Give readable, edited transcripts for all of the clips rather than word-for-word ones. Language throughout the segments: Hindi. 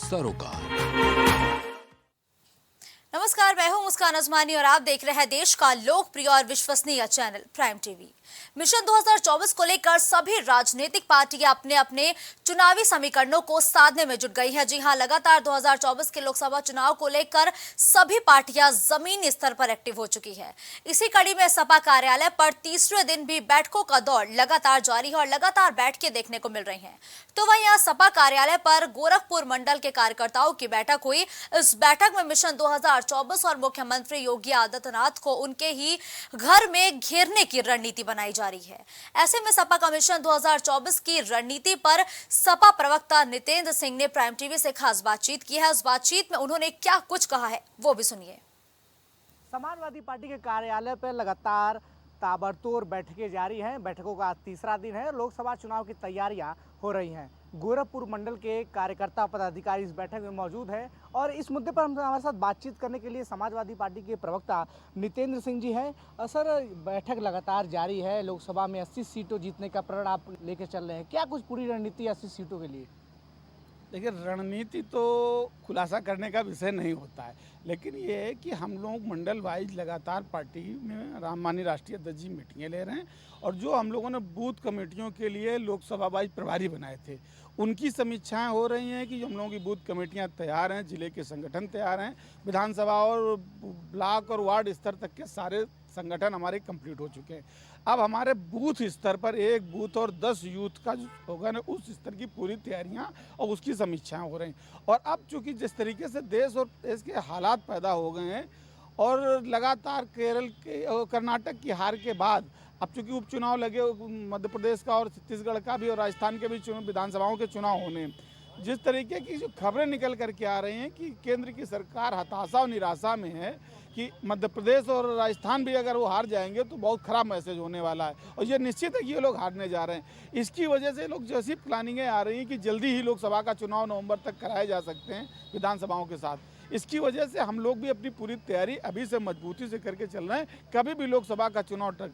सरोकार। नमस्कार, मैं हूं मुस्कान अजमानी और आप देख रहे हैं देश का लोकप्रिय और विश्वसनीय चैनल प्राइम टीवी। मिशन 2024 को लेकर सभी राजनीतिक पार्टियां अपने अपने चुनावी समीकरणों को साधने में जुट गई हैं। जी हां, लगातार 2024 के लोकसभा चुनाव को लेकर सभी पार्टियां जमीनी स्तर पर एक्टिव हो चुकी है। इसी कड़ी में सपा कार्यालय पर तीसरे दिन भी बैठकों का दौर लगातार जारी है और लगातार बैठकें देखने को मिल रही हैं। तो वहीं यहाँ सपा कार्यालय पर गोरखपुर मंडल के कार्यकर्ताओं की बैठक हुई। इस बैठक में मिशन 2024 और मुख्यमंत्री योगी आदित्यनाथ को उनके ही घर में घेरने की रणनीति बनाई जा रही है। ऐसे में सपा का मिशन 2024 की रणनीति पर सपा प्रवक्ता नितेंद्र सिंह ने प्राइम टीवी से खास बातचीत की है। उस बातचीत में उन्होंने क्या कुछ कहा है वो भी सुनिए। समाजवादी पार्टी के कार्यालय पर लगातार ताबड़तोड़ बैठकें जारी हैं। बैठकों का तीसरा दिन है। लोकसभा चुनाव की तैयारियां हो रही हैं। गोरखपुर मंडल के कार्यकर्ता पदाधिकारी इस बैठक में मौजूद हैं और इस मुद्दे पर हमारे साथ बातचीत करने के लिए समाजवादी पार्टी के प्रवक्ता नितेंद्र सिंह जी हैं। सर, बैठक लगातार जारी है। लोकसभा में 80 सीटों जीतने का प्रण आप लेके चल रहे हैं। क्या कुछ पूरी रणनीति 80 सीटों के लिए? देखिए, रणनीति तो खुलासा करने का विषय नहीं होता है, लेकिन ये है कि हम लोग मंडल वाइज लगातार पार्टी में माननीय राष्ट्रीय अध्यक्ष जी मीटिंगें ले रहे हैं और जो हम लोगों ने बूथ कमेटियों के लिए लोकसभा वाइज प्रभारी बनाए थे उनकी समीक्षाएं हो रही हैं कि हम लोगों की बूथ कमेटियां तैयार हैं, जिले के संगठन तैयार हैं, विधानसभा और ब्लॉक और वार्ड स्तर तक के सारे संगठन हमारे कंप्लीट हो चुके हैं। अब हमारे बूथ स्तर पर एक बूथ और 10 यूथ का जो होगा ना, उस स्तर की पूरी तैयारियां और उसकी समीक्षाएं हो रही हैं। और अब चूंकि जिस तरीके से देश और देश के हालात पैदा हो गए हैं और लगातार केरल के कर्नाटक की हार के बाद अब चूंकि उपचुनाव लगे मध्य प्रदेश का और छत्तीसगढ़ का भी और राजस्थान के भी विधानसभाओं के चुनाव होने, जिस तरीके की जो खबरें निकल करके आ रही हैं कि केंद्र की सरकार हताशा और निराशा में है कि मध्य प्रदेश और राजस्थान भी अगर वो हार जाएंगे तो बहुत खराब मैसेज होने वाला है और ये निश्चित है कि ये लोग हारने जा रहे हैं। इसकी वजह से लोग जैसी प्लानिंगें आ रही हैं कि जल्दी ही लोकसभा का चुनाव नवंबर तक कराए जा सकते हैं विधानसभाओं के साथ। इसकी वजह से हम लोग भी अपनी पूरी तैयारी अभी से मजबूती से करके चल रहे हैं। कभी भी लोकसभा का चुनाव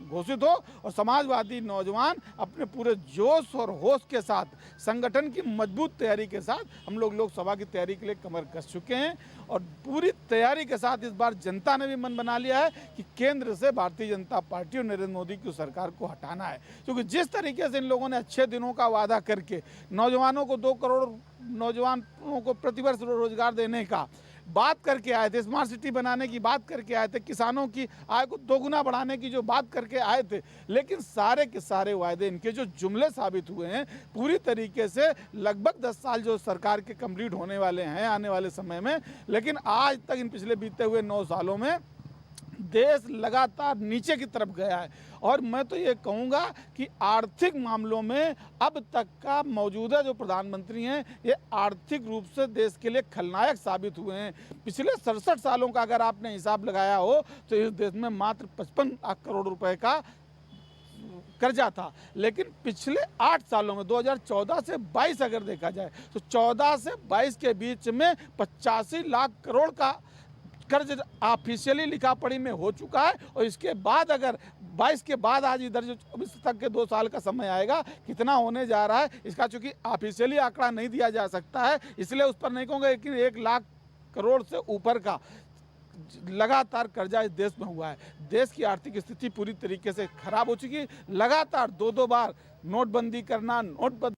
घोषित हो और समाजवादी नौजवान अपने पूरे जोश और होश के साथ संगठन की मजबूत तैयारी के साथ हम लोग लोकसभा की तैयारी के लिए कमर कस चुके हैं और पूरी तैयारी के साथ इस बार जनता ने भी मन बना लिया है कि केंद्र से भारतीय जनता पार्टी और नरेंद्र मोदी की सरकार को हटाना है। क्योंकि जिस तरीके से इन लोगों ने अच्छे दिनों का वादा करके नौजवानों को 2 करोड़ नौजवानों को प्रतिवर्ष रोजगार देने का बात करके आए थे, स्मार्ट सिटी बनाने की बात करके आए थे, किसानों की आय को दोगुना बढ़ाने की जो बात करके आए थे, लेकिन सारे के सारे वायदे इनके जो जुमले साबित हुए हैं पूरी तरीके से। लगभग 10 साल जो सरकार के कंप्लीट होने वाले हैं आने वाले समय में, लेकिन आज तक इन पिछले बीते हुए 9 सालों में देश लगातार नीचे की तरफ गया है। और मैं तो ये कहूँगा कि आर्थिक मामलों में अब तक का मौजूदा जो प्रधानमंत्री हैं ये आर्थिक रूप से देश के लिए खलनायक साबित हुए हैं। पिछले 67 सालों का अगर आपने हिसाब लगाया हो तो इस देश में मात्र 55 लाख करोड़ रुपए का कर्जा था, लेकिन पिछले 8 सालों में 2014 से 22 अगर देखा जाए तो 14 से 22 के बीच में 85 लाख करोड़ का कर्ज ऑफिशियली लिखा पढ़ी में हो चुका है। और इसके बाद अगर 22 के बाद आज इधर जो 24 तक के 2 साल का समय आएगा कितना होने जा रहा है, इसका चूंकि ऑफिशियली आंकड़ा नहीं दिया जा सकता है इसलिए उस पर नहीं कहूँगा, लेकिन 1 लाख करोड़ से ऊपर का लगातार कर्जा इस देश में हुआ है। देश की आर्थिक स्थिति पूरी तरीके से खराब हो चुकी है। लगातार 2-2 बार नोटबंदी करना, नोटबंदी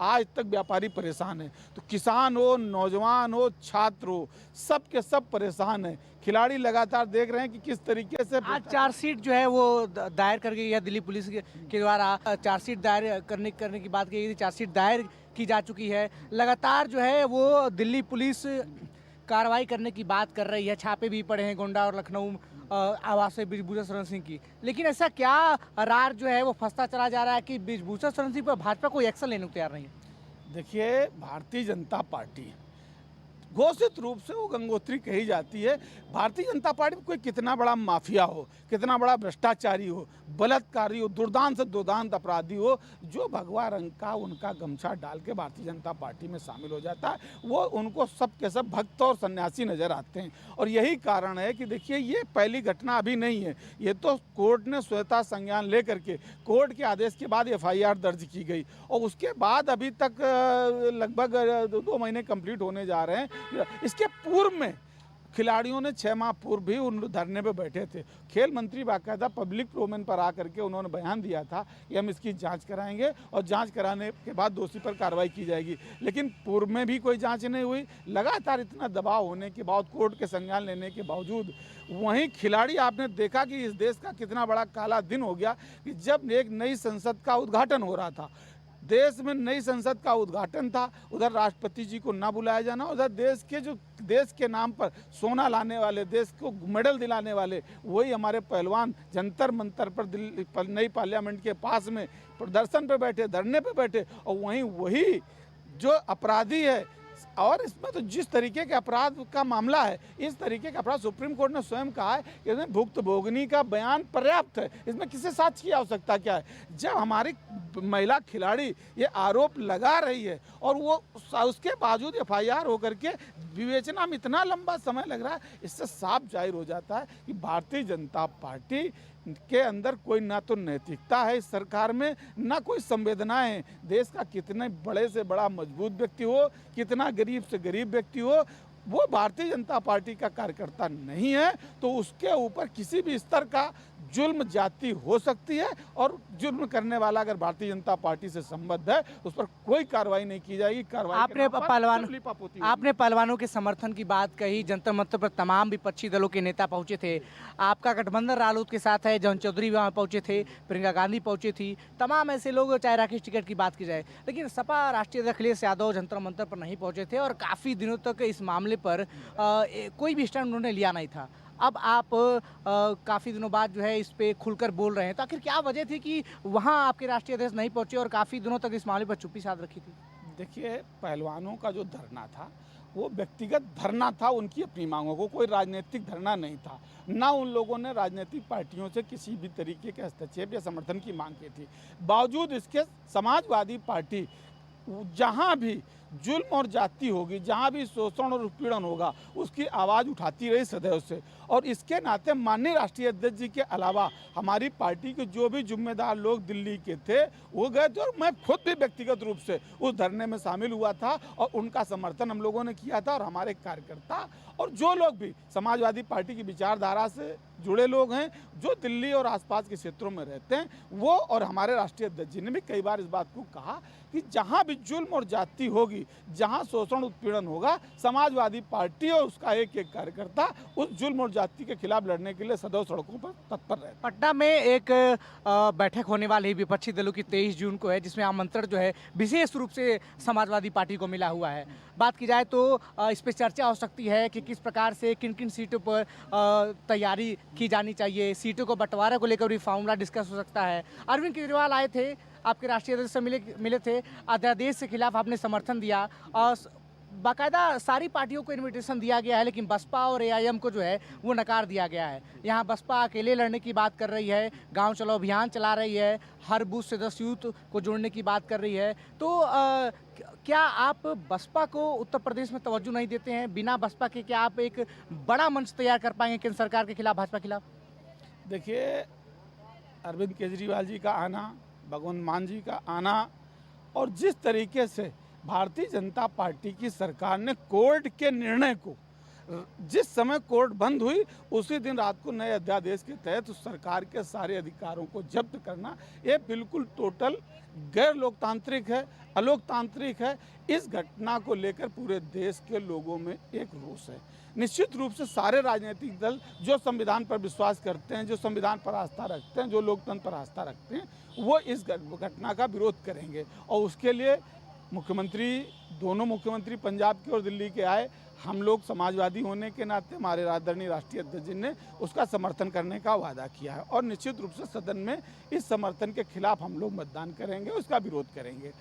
आज तक व्यापारी परेशान है, तो किसान हो, नौजवान हो, छात्र हो, सब के सब परेशान है। खिलाड़ी लगातार देख रहे हैं कि किस तरीके से आज चार्जशीट जो है वो दायर कर गई है दिल्ली पुलिस के द्वारा। चार्जशीट दायर करने की बात की गई थी, चार्जशीट दायर की जा चुकी है। लगातार जो है वो दिल्ली पुलिस कार्रवाई करने की बात कर रही है। छापे भी पड़े हैं गोंडा और लखनऊ आवास से बृजभूषण शरण सिंह की। लेकिन ऐसा क्या रार जो है वो फंसता चला जा रहा है कि बृजभूषण शरण सिंह पर भाजपा कोई एक्शन लेने को तैयार नहीं है? देखिए, भारतीय जनता पार्टी घोषित रूप से वो गंगोत्री कही जाती है। भारतीय जनता पार्टी में कोई कितना बड़ा माफिया हो, कितना बड़ा भ्रष्टाचारी हो, बलात्कारी हो, दुर्दांत से दुर्दांत अपराधी हो, जो भगवा रंग का उनका गमछा डाल के भारतीय जनता पार्टी में शामिल हो जाता है, वो उनको सब के सब भक्त और सन्यासी नजर आते हैं। और यही कारण है कि देखिए, ये पहली घटना अभी नहीं है, ये तो कोर्ट ने स्वतः संज्ञान लेकर के कोर्ट के आदेश के बाद एफआईआर दर्ज की गई और उसके बाद अभी तक लगभग 2 महीने कंप्लीट होने जा रहे हैं। इसके पूर्व में खिलाड़ियों ने 6 माह पूर्व भी उन धरने पे बैठे थे। खेल मंत्री बाकायदा पब्लिक प्रोमेन पर आकर के उन्होंने बयान दिया था कि हम इसकी जांच कराएंगे और जांच कराने के बाद दोषी पर कार्रवाई की जाएगी, लेकिन पूर्व में भी कोई जांच नहीं हुई। लगातार इतना दबाव होने के बाद, कोर्ट के संज्ञान लेने के बावजूद, वहीं खिलाड़ी, आपने देखा कि इस देश का कितना बड़ा काला दिन हो गया कि जब एक नई संसद का उद्घाटन हो रहा था, देश में नई संसद का उद्घाटन था, उधर राष्ट्रपति जी को ना बुलाया जाना, उधर देश के नाम पर सोना लाने वाले, देश को मेडल दिलाने वाले वही हमारे पहलवान जंतर मंतर पर दिल्ली नई पार्लियामेंट के पास में प्रदर्शन पे बैठे, धरने पे बैठे, और वहीं वही जो अपराधी है, और इसमें तो जिस तरीके के अपराध का मामला है, इस तरीके का अपराध सुप्रीम कोर्ट ने स्वयं कहा है कि इसमें भुक्तभोगिनी का बयान पर्याप्त है, इसमें किसी साक्ष्य की आवश्यकता क्या है। जब हमारी महिला खिलाड़ी ये आरोप लगा रही है और वो उसके बावजूद एफआईआर होकर के विवेचना में इतना लंबा समय लग रहा है, इससे साफ जाहिर हो जाता है कि भारतीय जनता पार्टी के अंदर कोई ना तो नैतिकता है इस सरकार में, ना कोई संवेदनाएं। देश का कितने बड़े से बड़ा मजबूत व्यक्ति हो, कितना गरीब से गरीब व्यक्ति हो, वो भारतीय जनता पार्टी का कार्यकर्ता नहीं है तो उसके ऊपर किसी भी स्तर का जुल्म जाति हो सकती है, और जुल्म करने वाला अगर भारतीय जनता पार्टी से संबद्ध है उस पर कोई कार्रवाई नहीं की जाएगी। कार्रवाई आपने पहलवानों के समर्थन की बात कही, जंतर मंतर पर तमाम विपक्षी दलों के नेता पहुंचे थे। आपका गठबंधन रालोद के साथ है, जौन चौधरी वहाँ पहुंचे थे, प्रियंका गांधी पहुंची थी, तमाम ऐसे लोग, चाहे राकेश टिकैत की बात की जाए, लेकिन सपा राष्ट्रीय अध्यक्ष अखिलेश यादव जंतर मंतर पर नहीं पहुंचे थे और काफ़ी दिनों तक इस मामले पर कोई भी स्टैंड उन्होंने लिया नहीं था। अब आप काफ़ी दिनों बाद जो है इस पे खुलकर बोल रहे हैं, तो आखिर क्या वजह थी कि वहाँ आपके राष्ट्रीय अध्यक्ष नहीं पहुंचे और काफ़ी दिनों तक इस मामले पर चुप्पी साध रखी थी? देखिए, पहलवानों का जो धरना था वो व्यक्तिगत धरना था, उनकी अपनी मांगों को, कोई राजनीतिक धरना नहीं था। ना उन लोगों ने राजनीतिक पार्टियों से किसी भी तरीके के हस्तक्षेप या समर्थन की मांग की थी। बावजूद इसके समाजवादी पार्टी जहाँ भी जुल्म और जाति होगी, जहाँ भी शोषण और उत्पीड़न होगा, उसकी आवाज़ उठाती रही सदैव से। और इसके नाते माननीय राष्ट्रीय अध्यक्ष जी के अलावा हमारी पार्टी के जो भी जिम्मेदार लोग दिल्ली के थे वो गए थे, और मैं खुद भी व्यक्तिगत रूप से उस धरने में शामिल हुआ था और उनका समर्थन हम लोगों ने किया था। और हमारे कार्यकर्ता और जो लोग भी समाजवादी पार्टी की विचारधारा से जुड़े लोग हैं, जो दिल्ली और आसपास के क्षेत्रों में रहते हैं, वो और हमारे राष्ट्रीय अध्यक्ष जी ने भी कई बार इस बात को कहा कि जहाँ भी जुल्म और जाति होगी, जहाँ शोषण उत्पीड़न होगा, समाजवादी पार्टी और उसका एक एक कार्यकर्ता उस जुल्म और जाति के खिलाफ लड़ने के लिए सदैव सड़कों पर तत्पर रहे। पटना में एक बैठक होने वाली है विपक्षी दलों की 23 जून को है, जिसमें आमंत्रण जो है विशेष रूप से समाजवादी पार्टी को मिला हुआ है। बात की जाए तो इस पर चर्चा हो सकती है कि किस प्रकार से किन किन सीटों पर तैयारी की जानी चाहिए, सीटों को बंटवारे को लेकर भी फॉर्मूला डिस्कस हो सकता है। अरविंद केजरीवाल आए थे, आपके राष्ट्रीय अध्यक्ष से मिले थे, अध्यादेश के खिलाफ आपने समर्थन दिया और बाकायदा सारी पार्टियों को इनविटेशन दिया गया है, लेकिन बसपा और एआईएम को जो है वो नकार दिया गया है। यहाँ बसपा अकेले लड़ने की बात कर रही है, गांव चलो अभियान चला रही है, हर बूथ से 10 यूथ को जोड़ने की बात कर रही है। तो क्या आप बसपा को उत्तर प्रदेश में तवज्जो नहीं देते हैं? बिना बसपा के क्या आप एक बड़ा मंच तैयार कर पाएंगे केंद्र सरकार के खिलाफ, भाजपा के खिलाफ? देखिए, अरविंद केजरीवाल जी का आना, भगवंत मान जी का आना, और जिस तरीके से भारतीय जनता पार्टी की सरकार ने कोर्ट के निर्णय को, जिस समय कोर्ट बंद हुई उसी दिन रात को नए अध्यादेश के तहत उस सरकार के सारे अधिकारों को जब्त करना, ये बिल्कुल टोटल गैर लोकतांत्रिक है, अलोकतांत्रिक है। इस घटना को लेकर पूरे देश के लोगों में एक रोष है। निश्चित रूप से सारे राजनीतिक दल जो संविधान पर विश्वास करते हैं, जो संविधान पर आस्था रखते हैं, जो लोकतंत्र पर आस्था रखते हैं, वो इस घटना का विरोध करेंगे। और उसके लिए दोनों मुख्यमंत्री पंजाब के और दिल्ली के आए। हम लोग समाजवादी होने के नाते हमारे आदरणीय राष्ट्रीय अध्यक्ष जी ने उसका समर्थन करने का वादा किया है, और निश्चित रूप से सदन में इस समर्थन के खिलाफ हम लोग मतदान करेंगे, उसका विरोध करेंगे।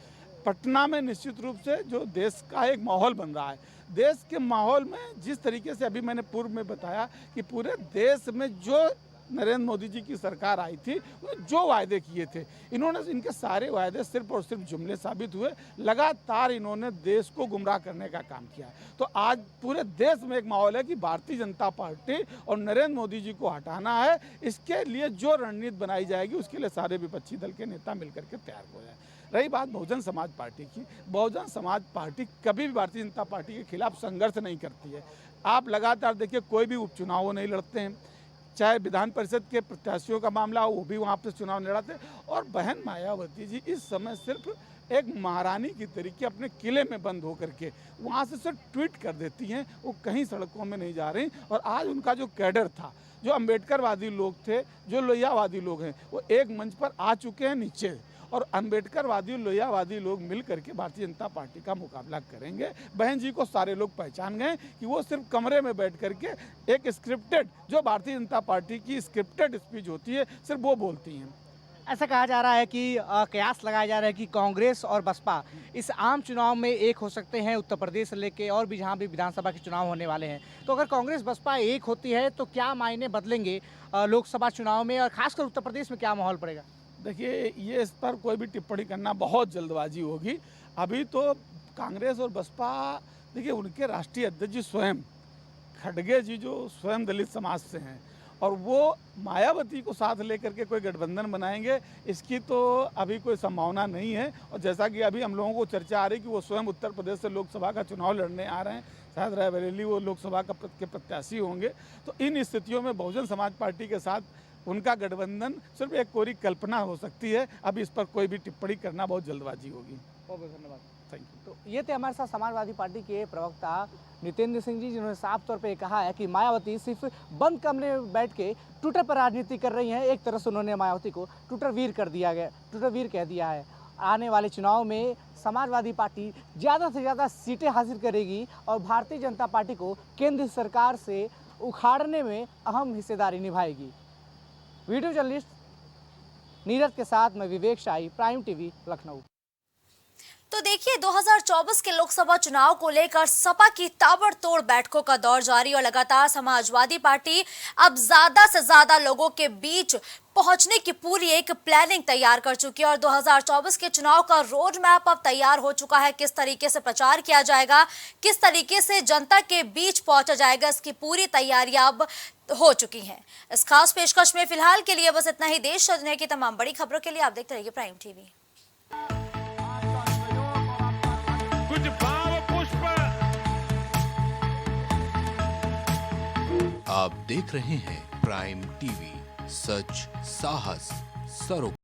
पटना में निश्चित रूप से जो देश का एक माहौल बन रहा है, देश के माहौल में जिस तरीके से अभी मैंने पूर्व में बताया कि पूरे देश में जो नरेंद्र मोदी जी की सरकार आई थी, उन्होंने जो वायदे किए थे, इनके सारे वायदे सिर्फ और सिर्फ जुमले साबित हुए। लगातार इन्होंने देश को गुमराह करने का काम किया। तो आज पूरे देश में एक माहौल है कि भारतीय जनता पार्टी और नरेंद्र मोदी जी को हटाना है। इसके लिए जो रणनीति बनाई जाएगी उसके लिए सारे विपक्षी दल के नेता मिलकर के तैयार हो जाए। रही बात बहुजन समाज पार्टी की, बहुजन समाज पार्टी कभी भी भारतीय जनता पार्टी के खिलाफ संघर्ष नहीं करती है। आप लगातार देखिए, कोई भी उपचुनाव नहीं लड़ते हैं, चाहे विधान परिषद के प्रत्याशियों का मामला हो, वो भी वहाँ पे चुनाव लड़ाते। और बहन मायावती जी इस समय सिर्फ एक महारानी की तरीके अपने किले में बंद होकर के वहाँ से सिर्फ ट्वीट कर देती हैं, वो कहीं सड़कों में नहीं जा रही। और आज उनका जो कैडर था, जो अम्बेडकरवादी लोग थे, जो लोहियावादी लोग हैं, वो एक मंच पर आ चुके हैं नीचे, और अम्बेडकरवादी लोहियावादी लोग मिल करके भारतीय जनता पार्टी का मुकाबला करेंगे। बहन जी को सारे लोग पहचान गए कि वो सिर्फ कमरे में बैठ करके एक स्क्रिप्टेड, जो भारतीय जनता पार्टी की स्क्रिप्टेड स्पीच होती है, सिर्फ वो बोलती हैं। ऐसा कहा जा रहा है कि कयास लगाया जा रहा है कि कांग्रेस और बसपा इस आम चुनाव में एक हो सकते हैं, उत्तर प्रदेश से लेके और भी जहां भी विधानसभा के चुनाव होने वाले हैं। तो अगर कांग्रेस बसपा एक होती है तो क्या मायने बदलेंगे लोकसभा चुनाव में, और खासकर उत्तर प्रदेश में क्या माहौल पड़ेगा? देखिए, ये इस पर कोई भी टिप्पणी करना बहुत जल्दबाजी होगी। अभी तो कांग्रेस और बसपा, देखिए उनके राष्ट्रीय अध्यक्ष जी स्वयं खड़गे जी, जो स्वयं दलित समाज से हैं, और वो मायावती को साथ लेकर के कोई गठबंधन बनाएंगे, इसकी तो अभी कोई संभावना नहीं है। और जैसा कि अभी हम लोगों को चर्चा आ रही कि वो स्वयं उत्तर प्रदेश से लोकसभा का चुनाव लड़ने आ रहे हैं, शायद रायबरेली वो लोकसभा के प्रत्याशी होंगे। तो इन स्थितियों में बहुजन समाज पार्टी के साथ उनका गठबंधन सिर्फ एक कोरी कल्पना हो सकती है। अभी इस पर कोई भी टिप्पणी करना बहुत जल्दबाजी होगी। बहुत बहुत धन्यवाद। Thank you. तो ये थे हमारे साथ समाजवादी पार्टी के प्रवक्ता नितेंद्र सिंह जी, जिन्होंने साफ तौर पे कहा है कि मायावती सिर्फ बंद कमरे में बैठ के ट्विटर पर राजनीति कर रही हैं। एक तरह से उन्होंने मायावती को ट्विटर वीर कह दिया है। आने वाले चुनाव में समाजवादी पार्टी ज़्यादा से ज़्यादा सीटें हासिल करेगी और भारतीय जनता पार्टी को केंद्र सरकार से उखाड़ने में अहम हिस्सेदारी निभाएगी। वीडियो जर्नलिस्ट नीरज के साथ मैं विवेक शाही, प्राइम टीवी, लखनऊ। तो देखिए, 2024 के लोकसभा चुनाव को लेकर सपा की ताबड़तोड़ बैठकों का दौर जारी, और लगातार समाजवादी पार्टी अब ज्यादा से ज्यादा लोगों के बीच पहुंचने की पूरी एक प्लानिंग तैयार कर चुकी है। और 2024 के चुनाव का रोड मैप अब तैयार हो चुका है। किस तरीके से प्रचार किया जाएगा, किस तरीके से जनता के बीच पहुंचा जाएगा, इसकी पूरी तैयारियां अब हो चुकी हैं। इस खास पेशकश में फिलहाल के लिए बस इतना ही। देश और दुनिया की तमाम बड़ी खबरों के लिए आप देखते रहिए प्राइम टीवी। कुछ भाव पुष्प। आप देख रहे हैं प्राइम टीवी, सच साहस सरोकार।